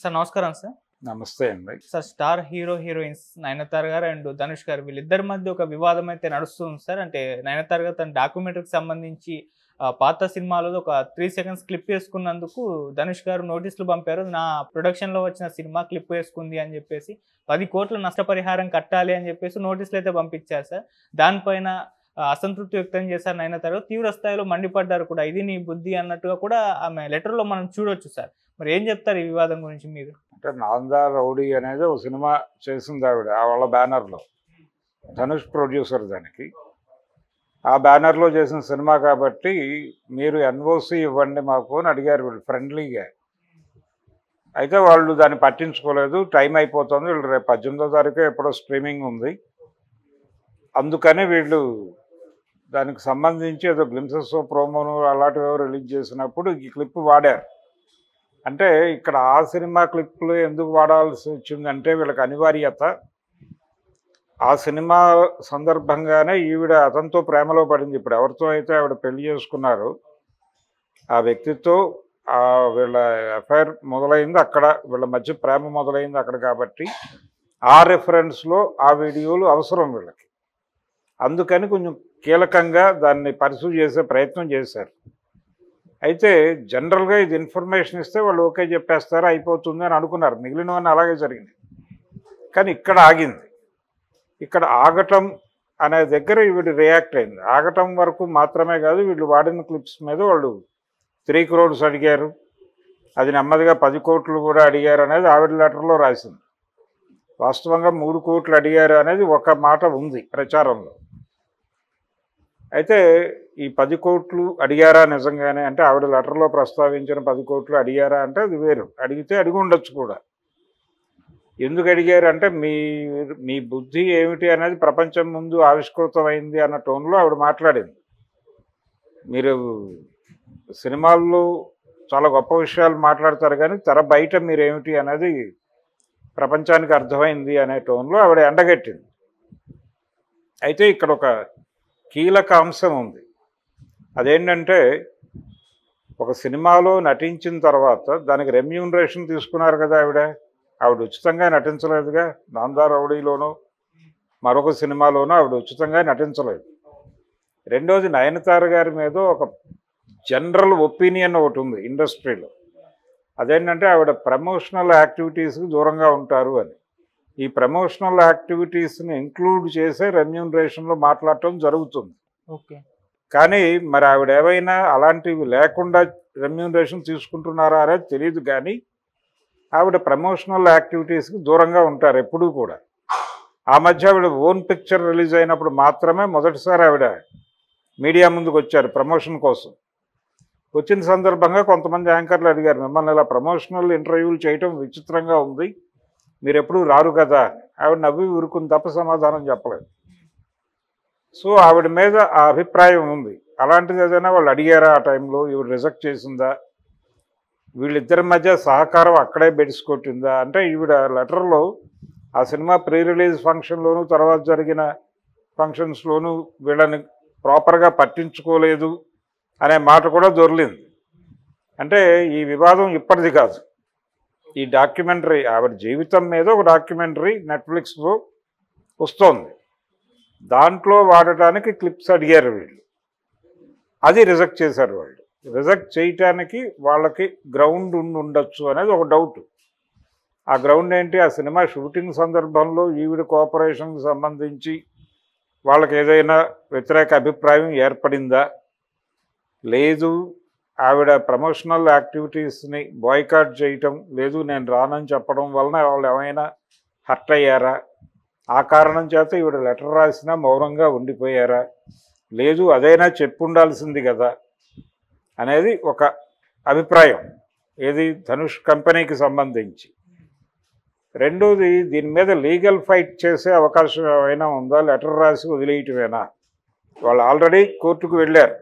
Sir నమస్కారం sir. నమస్తే అండి. సార్ స్టార్ హీరోయిన్స్ నయనతార గారు అండ్ ధనుష్ గారు వీళ్ళిద్దరి మధ్య ఒక వివాదం అయితే నడుస్తుంది సార్. అంటే నయనతార గారు తన డాక్యుమెంటరీకి సంబంధించి పాత సినిమాలో ఒక 3 seconds క్లిప్ వేసుకున్నందుకు ధనుష్ గారు నోటీసులు పంపారు. నా ప్రొడక్షన్లో వచ్చిన సినిమా క్లిప్ వేసుకుంది అని చెప్పేసి 10 కోట్ల నష్టపరిహారం కట్టాలి అని చెప్పేసి నోటీసులు అయితే పంపించారు సార్. దానిపైన అసంతృప్తి వ్యక్తం చేశారు నయనతార. తీవ్ర స్థాయిలో మండిపడ్డారు కూడా. ఇది నీ బుద్ధి అన్నట్టుగా కూడా ఆమె లెటర్లో మనం చూడొచ్చు సార్. మరి ఏం చెప్తారు ఈ వివాదం గురించి మీరు? అంటే నాందా రౌడీ అనేది ఒక సినిమా చేసింది ఆవిడ వాళ్ళ బ్యానర్లో. ధనుష్ ప్రొడ్యూసర్ దానికి. ఆ బ్యానర్లో చేసిన సినిమా కాబట్టి మీరు ఎన్ఓసి ఇవ్వండి మాకు అని అడిగారు వీళ్ళు ఫ్రెండ్లీగా. అయితే వాళ్ళు దాన్ని పట్టించుకోలేదు. టైం అయిపోతుంది, వీళ్ళు రేపు 18వ తారీఖు ఎప్పుడో స్ట్రీమింగ్ ఉంది, అందుకని వీళ్ళు దానికి సంబంధించి ఏదో గ్లిమ్సెస్ ప్రోమోను అలాంటివి రిలీజ్ చేసినప్పుడు ఈ క్లిప్ వాడారు. అంటే ఇక్కడ ఆ సినిమా క్లిప్లు ఎందుకు వాడాల్సి వచ్చిందంటే వీళ్ళకి అనివార్యత. ఆ సినిమా సందర్భంగానే ఈవిడ అతనితో ప్రేమలో పడింది. ఇప్పుడు ఎవరితో అయితే ఆవిడ పెళ్లి చేసుకున్నారో ఆ వ్యక్తితో వీళ్ళ అఫైర్ మొదలైంది అక్కడ, వీళ్ళ మధ్య ప్రేమ మొదలైంది అక్కడ. కాబట్టి ఆ రెఫరెన్స్లో ఆ వీడియోలు అవసరం వీళ్ళకి. అందుకని కొంచెం కీలకంగా దాన్ని పర్సూ చేసే ప్రయత్నం చేశారు. అయితే జనరల్గా ఇది ఇన్ఫర్మేషన్ ఇస్తే వాళ్ళు ఓకే చెప్పేస్తారు, అయిపోతుంది అని అనుకున్నారు. మిగిలినవన్నీ అలాగే జరిగింది. కానీ ఇక్కడ ఆగింది. ఇక్కడ ఆగటం అనే దగ్గర వీడు రియాక్ట్ అయింది. ఆగటం వరకు మాత్రమే కాదు, వీళ్ళు వాడిన క్లిప్స్ మీద వాళ్ళు 3 crores అడిగారు, అది నెమ్మదిగా 10 కోట్లు కూడా అడిగారు అనేది ఆవిడ లెటర్లో రాసింది. వాస్తవంగా 3 కోట్లు అడిగారు అనేది ఒక మాట ఉంది ప్రచారంలో. అయితే ఈ 10 కోట్లు అడిగారా నిజంగానే అంటే ఆవిడ లెటర్లో ప్రస్తావించిన 10 కోట్లు అడిగారా అంటే అది వేరు. అడిగితే అడిగి ఉండొచ్చు కూడా. ఎందుకు అడిగారు అంటే మీ బుద్ధి ఏమిటి అనేది ప్రపంచం ముందు ఆవిష్కృతమైంది అన్న టోన్లో ఆవిడ మాట్లాడింది. మీరు సినిమాల్లో చాలా గొప్ప విషయాలు మాట్లాడతారు కానీ తెర బయట మీరేమిటి అనేది ప్రపంచానికి అర్థమైంది అనే టోన్లో ఆవిడ ఎండగట్టింది. అయితే ఇక్కడ ఒక కీలక అంశం ఉంది. అదేంటంటే ఒక సినిమాలో నటించిన తర్వాత దానికి రెమ్యూనరేషన్ తీసుకున్నారు కదా ఆవిడ ఉచితంగా నటించలేదుగా. నాందా రౌడీలోనో మరొక సినిమాలోనో ఆవిడ ఉచితంగా నటించలేదు. రెండోది నయనతార గారి మీద ఒక జనరల్ ఒపీనియన్ ఒకటి ఉంది ఇండస్ట్రీలో. అదేంటంటే ఆవిడ ప్రమోషనల్ యాక్టివిటీస్కి దూరంగా ఉంటారు అని. ఈ ప్రమోషనల్ యాక్టివిటీస్ని ఇంక్లూడ్ చేసే రెమ్యూనరేషన్లో మాట్లాడటం జరుగుతుంది. ఓకే. కానీ మరి ఆవిడ ఏవైనా అలాంటివి లేకుండా రెమ్యూనరేషన్ తీసుకుంటున్నారా అనేది తెలియదు. కానీ ఆవిడ ప్రమోషనల్ యాక్టివిటీస్కి దూరంగా ఉంటారు ఎప్పుడూ కూడా. ఆ మధ్య ఆవిడ ఓన్ పిక్చర్ రిలీజ్ అయినప్పుడు మాత్రమే మొదటిసారి ఆవిడ మీడియా ముందుకు వచ్చారు ప్రమోషన్ కోసం. వచ్చిన సందర్భంగా కొంతమంది యాంకర్లు అడిగారు, మిమ్మల్ని ఇలా ప్రమోషనల్ ఇంటర్వ్యూలు చేయటం విచిత్రంగా ఉంది, మీరు ఎప్పుడూ రారు కదా. ఆవిడ నవ్వి ఊరుకుని తప్ప సమాధానం చెప్పలేదు. సో ఆవిడ మీద ఆ అభిప్రాయం ఉంది. అలాంటిది ఏదైనా వాళ్ళు అడిగారా ఆ టైంలో, ఈవిడ రిజెక్ట్ చేసిందా, వీళ్ళిద్దరి మధ్య సహకారం అక్కడే బెడిసికొట్టిందా అంటే ఈవిడ లెటర్లో ఆ సినిమా ప్రీ రిలీజ్ ఫంక్షన్లోనూ తర్వాత జరిగిన ఫంక్షన్స్లోనూ వీళ్ళని ప్రాపర్గా పట్టించుకోలేదు అనే మాట కూడా దొర్లింది. అంటే ఈ వివాదం ఇప్పటిది కాదు. ఈ డాక్యుమెంటరీ ఆవిడ జీవితం మీద ఒక డాక్యుమెంటరీ నెట్ఫ్లిక్స్లో వస్తోంది. దాంట్లో వాడటానికి క్లిప్స్ అడిగారు వీళ్ళు. అది రిజెక్ట్ చేశారు వాళ్ళు. రిజెక్ట్ చేయటానికి వాళ్ళకి గ్రౌండ్ ఉండొచ్చు అనేది ఒక డౌట్. ఆ గ్రౌండ్ ఏంటి? ఆ సినిమా షూటింగ్ సందర్భంలో ఈవిడ కోఆపరేషన్కి సంబంధించి వాళ్ళకి ఏదైనా వ్యతిరేక అభిప్రాయం ఏర్పడిందా, లేదు ఆవిడ ప్రమోషనల్ యాక్టివిటీస్ని బాయ్కాట్ చేయటం, లేదు నేను రానని చెప్పడం వలన వాళ్ళు ఏమైనా హర్ట్ అయ్యారా, ఆ కారణం చేత ఈవిడ లెటర్ రాసినా మౌనంగా ఉండిపోయారా, లేదు అదైనా చెప్పుండాల్సింది కదా అనేది ఒక అభిప్రాయం. ఏది ధనుష్ కంపెనీకి సంబంధించి. రెండోది దీని మీద లీగల్ ఫైట్ చేసే అవకాశం ఏమైనా ఉందా, లెటర్ రాసి వదిలేయటమేనా? వాళ్ళు ఆల్రెడీ కోర్టుకు వెళ్ళారు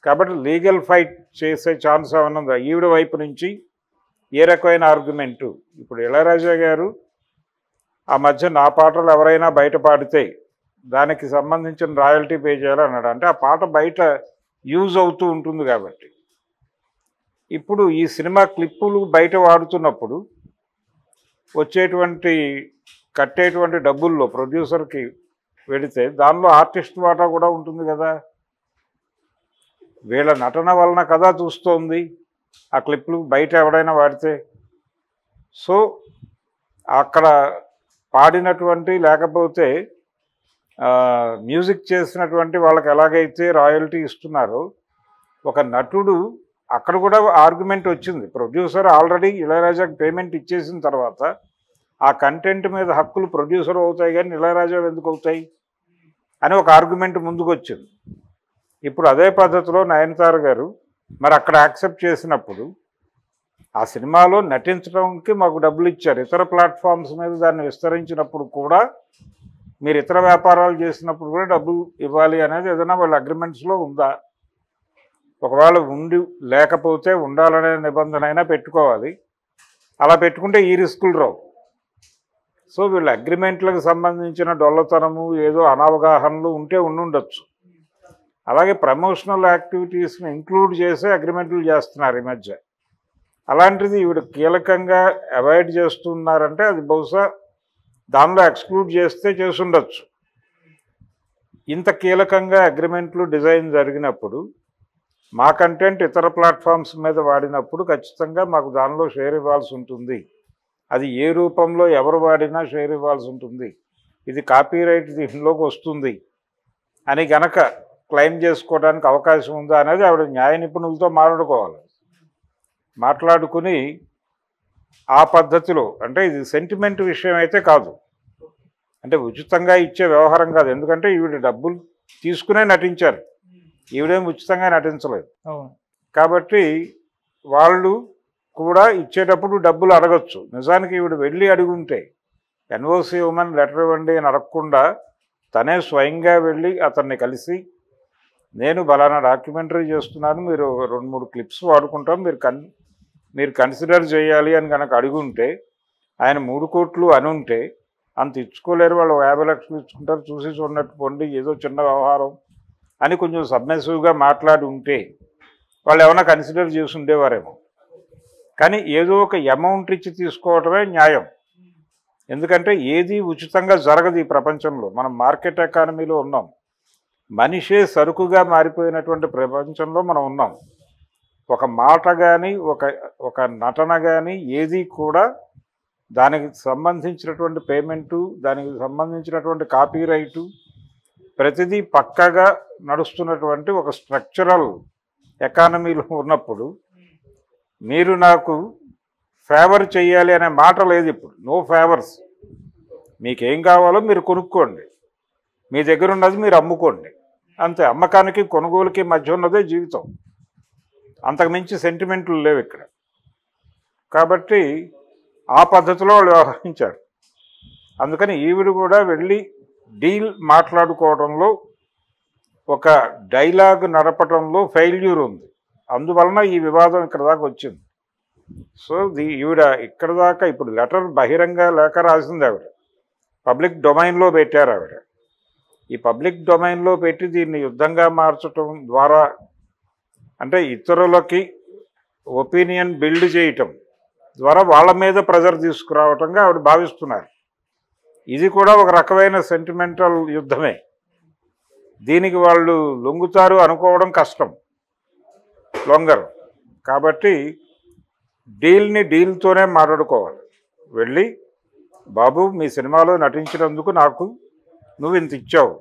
కాబట్టి లీగల్ ఫైట్ చేసే ఛాన్స్ ఏమైనా ఉందా ఈవిడ వైపు నుంచి? ఏ రకమైన ఆర్గ్యుమెంటు? ఇప్పుడు ఇళయరాజా గారు ఆ మధ్య నా పాటలు ఎవరైనా బయట పాడితే దానికి సంబంధించిన రాయల్టీ పే చేయాలన్నాడు. అంటే ఆ పాట బయట యూజ్ అవుతూ ఉంటుంది కాబట్టి. ఇప్పుడు ఈ సినిమా క్లిప్పులు బయట వాడుతున్నప్పుడు వచ్చేటువంటి కట్టేటువంటి డబ్బుల్లో ప్రొడ్యూసర్కి వెళితే దానిలో ఆర్టిస్ట్ వాటా కూడా ఉంటుంది కదా. వీళ్ళ నటన వలన కదా చూస్తోంది ఆ క్లిప్లు బయట ఎవడైనా వాడితే. సో అక్కడ పాడినటువంటి లేకపోతే మ్యూజిక్ చేసినటువంటి వాళ్ళకి ఎలాగైతే రాయల్టీ ఇస్తున్నారో ఒక నటుడు అక్కడ కూడా ఆర్గ్యుమెంట్ వచ్చింది. ప్రొడ్యూసర్ ఆల్రెడీ ఇళయరాజాకి పేమెంట్ ఇచ్చేసిన తర్వాత ఆ కంటెంట్ మీద హక్కులు ప్రొడ్యూసర్ అవుతాయి కానీ ఇళయరాజా ఎందుకు అవుతాయి అని ఒక ఆర్గ్యుమెంట్ ముందుకు వచ్చింది. ఇప్పుడు అదే పద్ధతిలో నయనతార గారు మరి అక్కడ యాక్సెప్ట్ చేసినప్పుడు ఆ సినిమాలో నటించడానికి మాకు డబ్బులు ఇచ్చారు, ఇతర ప్లాట్ఫామ్స్ మీద దాన్ని విస్తరించినప్పుడు కూడా మీరు ఇతర వ్యాపారాలు చేసినప్పుడు కూడా డబ్బులు ఇవ్వాలి అనేది ఏదైనా వాళ్ళ అగ్రిమెంట్స్లో ఉందా? ఒకవేళ ఉండి లేకపోతే ఉండాలనే నిబంధన అయినా పెట్టుకోవాలి. అలా పెట్టుకుంటే ఈ రిస్కులు రావు. సో వీళ్ళ అగ్రిమెంట్లకు సంబంధించిన డొల్లతనము ఏదో అనవగాహనలు ఉంటే ఉండుండొచ్చు. అలాగే ప్రమోషనల్ యాక్టివిటీస్ని ఇంక్లూడ్ చేసే అగ్రిమెంట్లు చేస్తున్నారు ఈ మధ్య. అలాంటిది ఈవిడ కీలకంగా అవాయిడ్ చేస్తున్నారంటే అది బహుశా దానిలో ఎక్స్క్లూడ్ చేస్తే చేసుండొచ్చు. ఇంత కీలకంగా అగ్రిమెంట్లు డిజైన్ జరిగినప్పుడు మా కంటెంట్ ఇతర ప్లాట్ఫామ్స్ మీద వాడినప్పుడు ఖచ్చితంగా మాకు దానిలో షేర్ ఇవ్వాల్సి ఉంటుంది. అది ఏ రూపంలో ఎవరు వాడినా షేర్ ఇవ్వాల్సి ఉంటుంది. ఇది కాపీరైట్ దీనిలోకి వస్తుంది అని గనక క్లెయిమ్ చేసుకోవడానికి అవకాశం ఉందా అనేది ఆవిడ న్యాయ నిపుణులతో మాట్లాడుకోవాలి. మాట్లాడుకుని ఆ పద్ధతిలో, అంటే ఇది సెంటిమెంట్ విషయం అయితే కాదు, అంటే ఉచితంగా ఇచ్చే వ్యవహారం కాదు. ఎందుకంటే ఈవిడ డబ్బులు తీసుకునే నటించారు, ఈవిడేం ఉచితంగా నటించలేదు. కాబట్టి వాళ్ళు కూడా ఇచ్చేటప్పుడు డబ్బులు అడగచ్చు. నిజానికి ఈవిడ వెళ్ళి అడుగుంటే ఎన్ఓసి ఉమెన్ లెటర్ ఇవ్వండి అని అడగకుండా తనే స్వయంగా వెళ్ళి అతన్ని కలిసి నేను బలానా డాక్యుమెంటరీ చేస్తున్నాను, మీరు 2-3 క్లిప్స్ వాడుకుంటాం, మీరు కన్సిడర్ చేయాలి అని కనుక అడుగుంటే ఆయన 3 కోట్లు అని ఉంటే అంత ఇచ్చుకోలేరు, వాళ్ళు 50 లక్షలు ఇచ్చుకుంటారు, చూసి చూడనట్టు పొండి ఏదో చిన్న వ్యవహారం అని కొంచెం సబ్మెసివ్గా మాట్లాడి ఉంటే వాళ్ళు ఏమైనా కన్సిడర్ చేసి ఉండేవారేమో. కానీ ఏదో ఒక అమౌంట్ ఇచ్చి తీసుకోవటమే న్యాయం. ఎందుకంటే ఏది ఉచితంగా జరగదు ఈ ప్రపంచంలో. మనం మార్కెట్ ఎకానమీలో ఉన్నాం, మనిషే సరుకుగా మారిపోయినటువంటి ప్రపంచంలో మనం ఉన్నాం. ఒక మాట కానీ ఒక నటన కానీ ఏది కూడా దానికి సంబంధించినటువంటి పేమెంటు, దానికి సంబంధించినటువంటి కాపీరైటు ప్రతిదీ పక్కాగా నడుస్తున్నటువంటి ఒక స్ట్రక్చరల్ ఎకానమీలో ఉన్నప్పుడు మీరు నాకు ఫేవర్ చేయాలి అనే మాట లేదు. ఇప్పుడు నో ఫేవర్స్. మీకేం కావాలో మీరు కొనుక్కోండి, మీ దగ్గర ఉన్నది మీరు అమ్ముకోండి, అంతే. అమ్మకానికి కొనుగోలుకి మధ్య ఉన్నదే జీవితం, అంతకుమించి సెంటిమెంట్లు లేవు ఇక్కడ. కాబట్టి ఆ పద్ధతిలో వాళ్ళు వ్యవహరించారు. అందుకని ఈవిడ కూడా వెళ్ళి డీల్ మాట్లాడుకోవడంలో, ఒక డైలాగ్ నడపడంలో ఫెయిల్యూర్ ఉంది. అందువలన ఈ వివాదం ఇక్కడ దాకా వచ్చింది. సో ఈవిడ ఇక్కడ దాకా ఇప్పుడు లెటర్ బహిరంగ లేఖ రాసింది ఆవిడ, పబ్లిక్ డొమైన్లో పెట్టారు ఆవిడ. ఈ పబ్లిక్ డొమైన్లో పెట్టి దీన్ని యుద్ధంగా మార్చడం ద్వారా, అంటే ఇతరులకి ఒపీనియన్ బిల్డ్ చేయటం ద్వారా వాళ్ళ మీద ప్రెజర్ తీసుకురావటంగా ఆవిడ భావిస్తున్నారు. ఇది కూడా ఒక రకమైన సెంటిమెంటల్ యుద్ధమే. దీనికి వాళ్ళు లొంగుతారు అనుకోవడం కష్టం, లొంగరు. కాబట్టి డీల్ని డీల్తోనే మాట్లాడుకోవాలి. వెళ్ళి బాబు మీ సినిమాలో నటించినందుకు నాకు నువ్వు ఇంత ఇచ్చావు,